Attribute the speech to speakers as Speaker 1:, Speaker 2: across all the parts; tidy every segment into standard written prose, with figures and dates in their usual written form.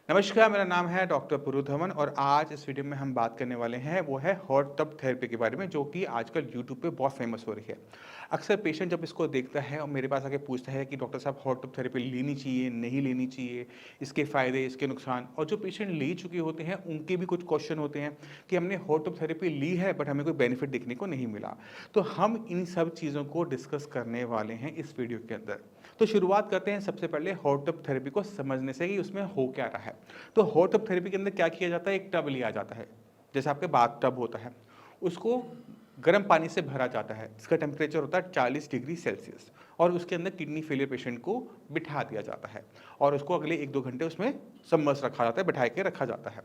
Speaker 1: नमस्कार, मेरा नाम है डॉक्टर पुरुधवन और आज इस वीडियो में हम बात करने वाले हैं वो है हॉट टब थेरेपी के बारे में, जो कि आजकल यूट्यूब पे बहुत फेमस हो रही है। अक्सर पेशेंट जब इसको देखता है और मेरे पास आके पूछता है कि डॉक्टर साहब हॉट टब थेरेपी लेनी चाहिए, नहीं लेनी चाहिए, इसके फ़ायदे, इसके नुकसान। और जो पेशेंट ले चुके होते हैं उनके भी कुछ क्वेश्चन होते हैं कि हमने हॉट टब थेरेपी ली है बट हमें कोई बेनिफिट देखने को नहीं मिला। तो हम इन सब चीज़ों को डिस्कस करने वाले हैं इस वीडियो के अंदर। तो शुरुआत करते हैं सबसे पहले हॉट टब थेरेपी को समझने से कि उसमें हो क्या रहा है। तो हॉट टब थेरेपी के अंदर क्या किया जाता है, एक टब लिया जाता है, जैसे आपके बाथ टब होता है, उसको गर्म पानी से भरा जाता है, इसका टेम्परेचर होता है 40 डिग्री सेल्सियस, और उसके अंदर किडनी फेलियर पेशेंट को बिठा दिया जाता है और उसको अगले 1-2 घंटे उसमें सबमर्स रखा जाता है, बैठा के रखा जाता है।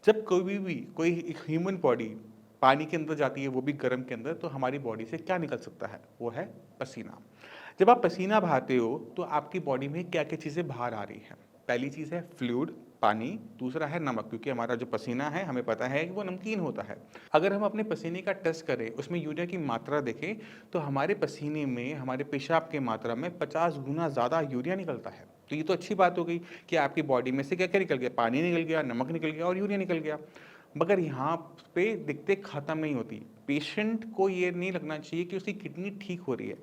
Speaker 1: जब कोई एक ह्यूमन बॉडी पानी के अंदर जाती है, वो भी गर्म के अंदर, तो हमारी बॉडी से क्या निकल सकता है, वो है पसीना। जब आप पसीना बहाते हो तो आपकी बॉडी में क्या क्या चीज़ें बाहर आ रही हैं। पहली चीज़ है फ्लूइड, पानी। दूसरा है नमक, क्योंकि हमारा जो पसीना है हमें पता है कि वो नमकीन होता है। अगर हम अपने पसीने का टेस्ट करें, उसमें यूरिया की मात्रा देखें, तो हमारे पसीने में, हमारे पेशाब की मात्रा में 50 गुना ज़्यादा यूरिया निकलता है। तो ये तो अच्छी बात हो गई कि आपकी बॉडी में से क्या क्या निकल गया, पानी निकल गया, नमक निकल गया और यूरिया निकल गया। मगर यहाँ पे दिक्कतें ख़त्म नहीं होती। पेशेंट को ये नहीं लगना चाहिए कि उसकी किडनी ठीक हो रही है।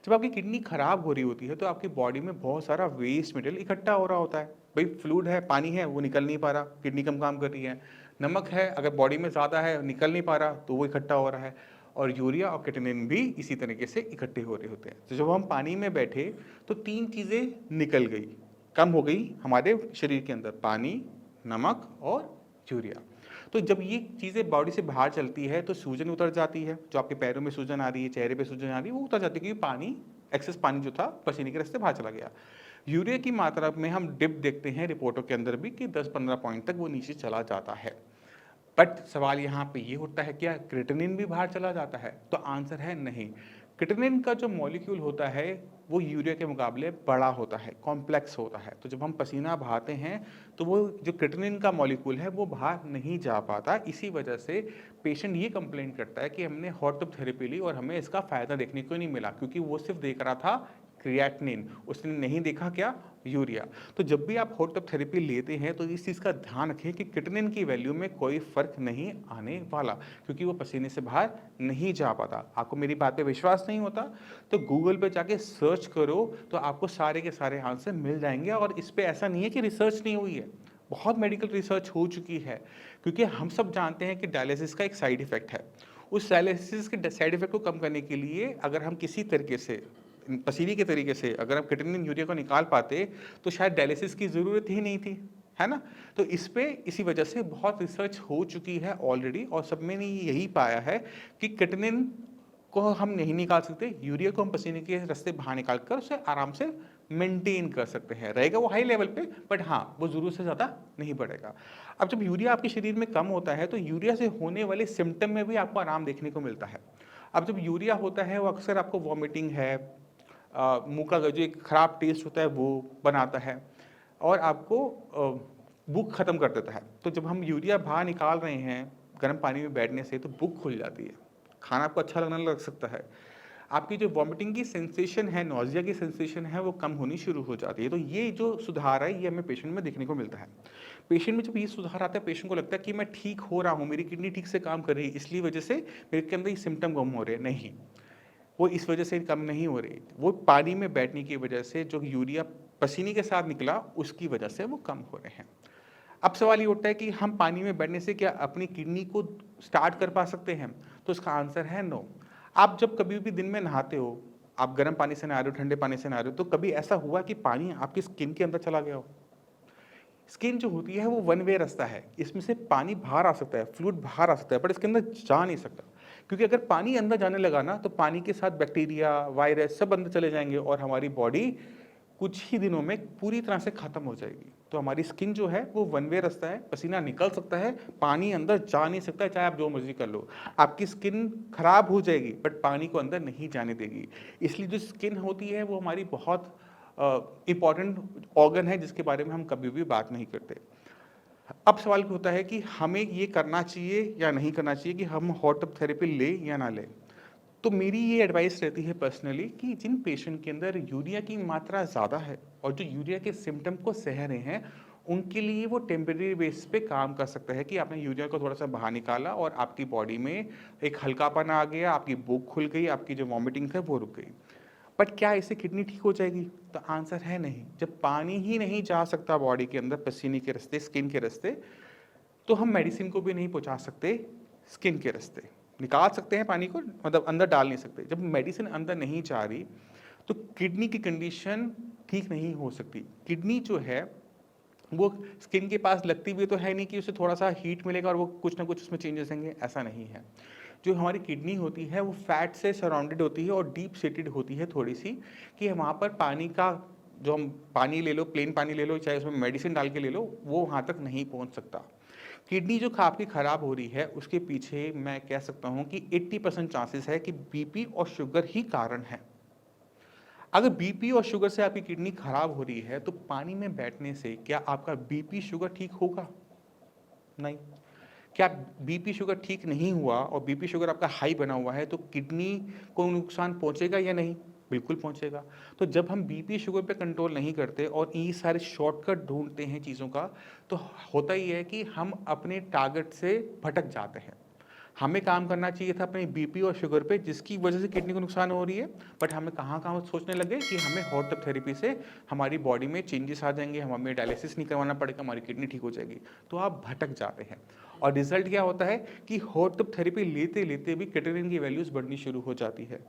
Speaker 1: जब आपकी किडनी खराब हो रही होती है तो आपकी बॉडी में बहुत सारा वेस्ट मटेरियल इकट्ठा हो रहा होता है। भाई फ्लूइड है, पानी है, वो निकल नहीं पा रहा, किडनी कम काम कर रही है। नमक है, अगर बॉडी में ज़्यादा है, निकल नहीं पा रहा, तो वो इकट्ठा हो रहा है। और यूरिया और क्रिएटिनिन भी इसी तरीके से इकट्ठे हो रहे होते हैं। तो जब हम पानी में बैठे तो 3 चीज़ें निकल गई, कम हो गई हमारे शरीर के अंदर, पानी, नमक और यूरिया। तो जब ये चीज़ें बॉडी से बाहर चलती है तो सूजन उतर जाती है, जो आपके पैरों में सूजन आ रही है, चेहरे पे सूजन आ रही है, वो उतर जाती है, क्योंकि पानी, एक्सेस पानी जो था पसीने के रास्ते बाहर चला गया। यूरिया की मात्रा में हम डिप देखते हैं रिपोर्टों के अंदर भी कि 10-15 पॉइंट तक वो नीचे चला जाता है। बट सवाल यहाँ पे ये उठता है, क्या क्रिएटिनिन भी बाहर चला जाता है? तो आंसर है नहीं। क्रिएटिनिन का जो मॉलिक्यूल होता है वो यूरिया के मुकाबले बड़ा होता है, कॉम्प्लेक्स होता है। तो जब हम पसीना बहाते हैं तो वो जो क्रिएटिनिन का मॉलिक्यूल है वो बाहर नहीं जा पाता। इसी वजह से पेशेंट ये कंप्लेंट करता है कि हमने हॉट टब थेरेपी ली और हमें इसका फ़ायदा देखने को नहीं मिला, क्योंकि वो सिर्फ देख रहा था क्रिएटिनिन, उसने नहीं देखा क्या, यूरिया। तो जब भी आप हॉट टब थेरेपी लेते हैं तो इस चीज़ का ध्यान रखें कि क्रिएटिनिन की वैल्यू में कोई फ़र्क नहीं आने वाला, क्योंकि वो पसीने से बाहर नहीं जा पाता। आपको मेरी बात पे विश्वास नहीं होता तो गूगल पे जाके सर्च करो, तो आपको सारे के सारे आंसर मिल जाएंगे। और इस पे ऐसा नहीं है कि रिसर्च नहीं हुई है, बहुत मेडिकल रिसर्च हो चुकी है। क्योंकि हम सब जानते हैं कि डायलिसिस का एक साइड इफ़ेक्ट है। उस डायलिसिस के साइड इफ़ेक्ट को कम करने के लिए अगर हम किसी तरीके से, पसीने के तरीके से अगर हम क्रिएटिनिन यूरिया को निकाल पाते तो शायद डायलिसिस की ज़रूरत ही नहीं थी, है ना? तो इस पे इसी वजह से बहुत रिसर्च हो चुकी है ऑलरेडी, और सब में ने यही पाया है कि क्रिएटिनिन को हम नहीं निकाल सकते, यूरिया को हम पसीने के रास्ते बाहर निकाल कर उसे आराम से मेंटेन कर सकते हैं। रहेगा वो हाई लेवल पे, बट हाँ, वो ज़रूरत से ज़्यादा नहीं बढ़ेगा। अब जब यूरिया आपके शरीर में कम होता है तो यूरिया से होने वाले सिम्टम में भी आपको आराम देखने को मिलता है। अब जब यूरिया होता है वो अक्सर आपको वॉमिटिंग है, मुँह का जो एक खराब टेस्ट होता है वो बनाता है, और आपको भूख खत्म कर देता है। तो जब हम यूरिया बाहर निकाल रहे हैं गर्म पानी में बैठने से, तो भूख खुल जाती है, खाना आपको अच्छा लगने लग सकता है, आपकी जो वॉमिटिंग की सेंसेशन है, नॉजिया की सेंसेशन है, वो कम होनी शुरू हो जाती है। तो ये जो सुधार है ये हमें पेशेंट में देखने को मिलता है। पेशेंट में जब ये सुधार आता है, पेशेंट को लगता है कि मैं ठीक हो रहा हूँ, मेरी किडनी ठीक से काम कर रही है, इसलिए वजह से मेरे के अंदर ये सिम्टम कम हो रहे हैं। नहीं, वो इस वजह से कम नहीं हो रही, वो पानी में बैठने की वजह से जो यूरिया पसीने के साथ निकला उसकी वजह से वो कम हो रहे हैं। अब सवाल ये उठता है कि हम पानी में बैठने से क्या अपनी किडनी को स्टार्ट कर पा सकते हैं? तो इसका आंसर है नो। आप जब कभी भी दिन में नहाते हो, आप गर्म पानी से नहा रहे हो, ठंडे पानी से नहा रहे हो, तो कभी ऐसा हुआ कि पानी आपकी स्किन के अंदर चला गया हो? स्किन जो होती है वो वन वे रास्ता है, इसमें से पानी बाहर आ सकता है, फ्लूइड बाहर आ सकता है, बट इसके अंदर जा नहीं सकता। क्योंकि अगर पानी अंदर जाने लगा ना, तो पानी के साथ बैक्टीरिया, वायरस सब अंदर चले जाएंगे और हमारी बॉडी कुछ ही दिनों में पूरी तरह से खत्म हो जाएगी। तो हमारी स्किन जो है वो वन वे रास्ता है, पसीना निकल सकता है, पानी अंदर जा नहीं सकता है, चाहे आप जो मर्जी कर लो। आपकी स्किन खराब हो जाएगी बट पानी को अंदर नहीं जाने देगी। इसलिए जो स्किन होती है वो हमारी बहुत इम्पॉर्टेंट ऑर्गन है, जिसके बारे में हम कभी भी बात नहीं करते। अब सवाल होता है कि हमें ये करना चाहिए या नहीं करना चाहिए, कि हम हॉट टब थेरेपी लें या ना लें। तो मेरी ये एडवाइस रहती है पर्सनली कि जिन पेशेंट के अंदर यूरिया की मात्रा ज़्यादा है और जो यूरिया के सिम्टम को सह रहे हैं, उनके लिए वो टेम्परेरी बेस पे काम कर सकता है कि आपने यूरिया को थोड़ा सा बाहर निकाला और आपकी बॉडी में एक हल्कापन आ गया, आपकी भूख खुल गई, आपकी जो वॉमिटिंग है वो रुक गई। बट क्या इससे किडनी ठीक हो जाएगी? तो आंसर है नहीं। जब पानी ही नहीं जा सकता बॉडी के अंदर पसीने के रास्ते, स्किन के रास्ते, तो हम मेडिसिन को भी नहीं पहुंचा सकते स्किन के रास्ते। निकाल सकते हैं पानी को, मतलब अंदर डाल नहीं सकते। जब मेडिसिन अंदर नहीं जा रही तो किडनी की कंडीशन ठीक नहीं हो सकती। किडनी जो है वो स्किन के पास लगती भी तो है नहीं कि उसे थोड़ा सा हीट मिलेगा और वो कुछ ना कुछ उसमें चेंजेस होंगे, ऐसा नहीं है। जो हमारी किडनी होती है वो फैट से सराउंडेड होती है और डीप सीटेड होती है थोड़ी सी, कि वहाँ पर पानी का, जो हम पानी ले लो, प्लेन पानी ले लो, चाहे उसमें मेडिसिन डाल के ले लो, वो वहाँ तक नहीं पहुँच सकता। किडनी जो आपकी ख़राब हो रही है उसके पीछे मैं कह सकता हूँ कि 80% चांसेस है कि बीपी और शुगर ही कारण है। अगर बीपी और शुगर से आपकी किडनी खराब हो रही है तो पानी में बैठने से क्या आपका बीपी शुगर ठीक होगा? नहीं। क्या बीपी शुगर ठीक नहीं हुआ और बीपी शुगर आपका हाई बना हुआ है तो किडनी को नुकसान पहुंचेगा या नहीं? बिल्कुल पहुंचेगा। तो जब हम बीपी शुगर पे कंट्रोल नहीं करते और ये सारे शॉर्टकट ढूंढते हैं चीज़ों का, तो होता ही है कि हम अपने टारगेट से भटक जाते हैं। हमें काम करना चाहिए था अपने बीपी और शुगर पे, जिसकी वजह से किडनी को नुकसान हो रही है, बट हमें कहाँ सोचने लगे कि हमें हॉट टब थेरेपी से हमारी बॉडी में चेंजेस आ जाएंगे, हमें डायलिसिस नहीं करवाना पड़ेगा, हमारी किडनी ठीक हो जाएगी। तो आप भटक जाते हैं और रिजल्ट क्या होता है कि हॉट टब थेरेपी लेते लेते भी क्रिएटिनिन की वैल्यूज़ बढ़नी शुरू हो जाती है।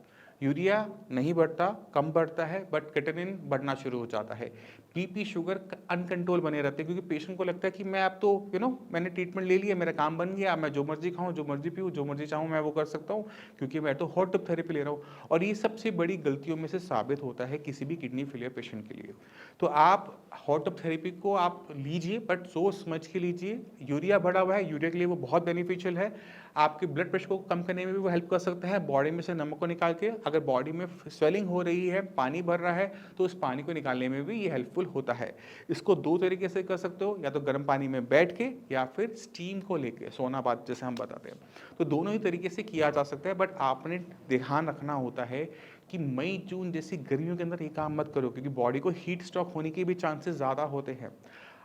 Speaker 1: यूरिया नहीं बढ़ता, कम बढ़ता है, बट क्रिएटिनिन बढ़ना शुरू हो जाता है। बीपी शुगर अनकंट्रोल बने रहते हैं क्योंकि पेशेंट को लगता है कि मैं अब तो मैंने ट्रीटमेंट ले लिया, मेरा काम बन गया, मैं जो मर्जी खाऊं, जो मर्जी पीऊँ, जो मर्जी चाहूँ मैं वो कर सकता हूँ क्योंकि मैं तो हॉट टब थेरेपी ले रहा हूँ। और ये सबसे बड़ी गलतियों में से साबित होता है किसी भी किडनी फेलियर पेशेंट के लिए। तो आप हॉट टब थेरेपी को आप लीजिए, बट सोच समझ के लीजिए। यूरिया बढ़ा हुआ है, यूरिया के लिए वो बहुत बेनिफिशियल है। आपके ब्लड प्रेशर को कम करने में भी वो हेल्प कर सकता है, बॉडी में से नमक को निकाल के। अगर बॉडी में स्वेलिंग हो रही है, पानी भर रहा है, तो उस पानी को निकालने में भी ये हेल्पफुल होता है। इसको दो तरीके से कर सकते हो, या तो गर्म पानी में बैठ के या फिर स्टीम को लेके, सोना बात जैसे हम बताते हैं। तो दोनों ही तरीके से किया जा सकता है, बट आपने ध्यान रखना होता है कि मई जून जैसी गर्मियों के अंदर ये काम मत करो क्योंकि बॉडी को हीट स्ट्रोक होने के भी चांसेस ज़्यादा होते हैं।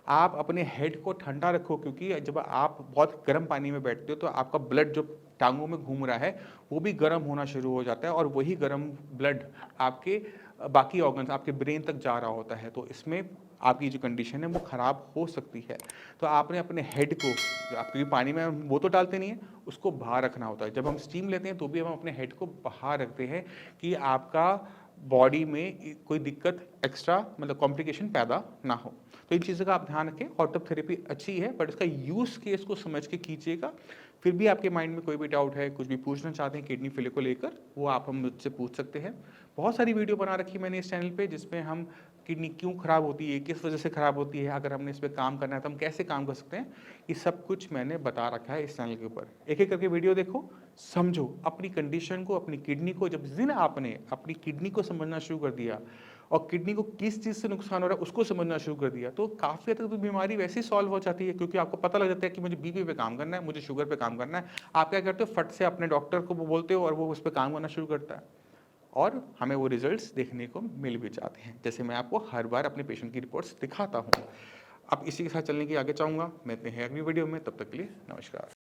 Speaker 1: आप अपने हेड को ठंडा रखो क्योंकि जब आप बहुत गर्म पानी में बैठते हो तो आपका ब्लड जो टांगों में घूम रहा है वो भी गर्म होना शुरू हो जाता है और वही गर्म ब्लड आपके बाकी ऑर्गन्स, आपके ब्रेन तक जा रहा होता है। तो इसमें आपकी जो कंडीशन है वो ख़राब हो सकती है। तो आपने अपने हेड को, क्योंकि पानी में वो तो डालते नहीं है, उसको बाहर रखना होता है। जब हम स्टीम लेते हैं तो भी हम अपने हेड को बाहर रखते हैं कि आपका बॉडी में कोई दिक्कत एक्स्ट्रा, मतलब कॉम्प्लिकेशन पैदा ना हो। तो इन चीज़ों का आप ध्यान रखें। हॉट टब थेरेपी अच्छी है, बट इसका यूज़ केस को समझ के कीजिएगा। फिर भी आपके माइंड में कोई भी डाउट है, कुछ भी पूछना चाहते हैं किडनी फेलियर को लेकर, वो आप हम मुझसे पूछ सकते हैं। बहुत सारी वीडियो बना रखी है मैंने इस चैनल पे जिसमें हम किडनी क्यों ख़राब होती है, किस वजह से ख़राब होती है, अगर हमने इस पर काम करना है तो हम कैसे काम कर सकते हैं, ये सब कुछ मैंने बता रखा है इस चैनल के ऊपर। एक एक करके वीडियो देखो, समझो अपनी कंडीशन को, अपनी किडनी को। जब जिन आपने अपनी किडनी को समझना शुरू कर दिया और किडनी को किस चीज़ से नुकसान हो रहा है उसको समझना शुरू कर दिया, तो काफ़ी हद तक तो बीमारी वैसे ही सॉल्व हो जाती है क्योंकि आपको पता लग जाता है कि मुझे बीपी पे काम करना है, मुझे शुगर पे काम करना है। आप क्या करते हो, फट से अपने डॉक्टर को बोलते हो और वो उस पर काम करना शुरू करता है और हमें वो रिजल्ट्स देखने को मिल भी जाते हैं, जैसे मैं आपको हर बार अपने पेशेंट की रिपोर्ट्स दिखाता हूँ। अब इसी के साथ चलने की आगे चाहूँगा। मिलते हैं अगली वीडियो में, तब तक के लिए नमस्कार।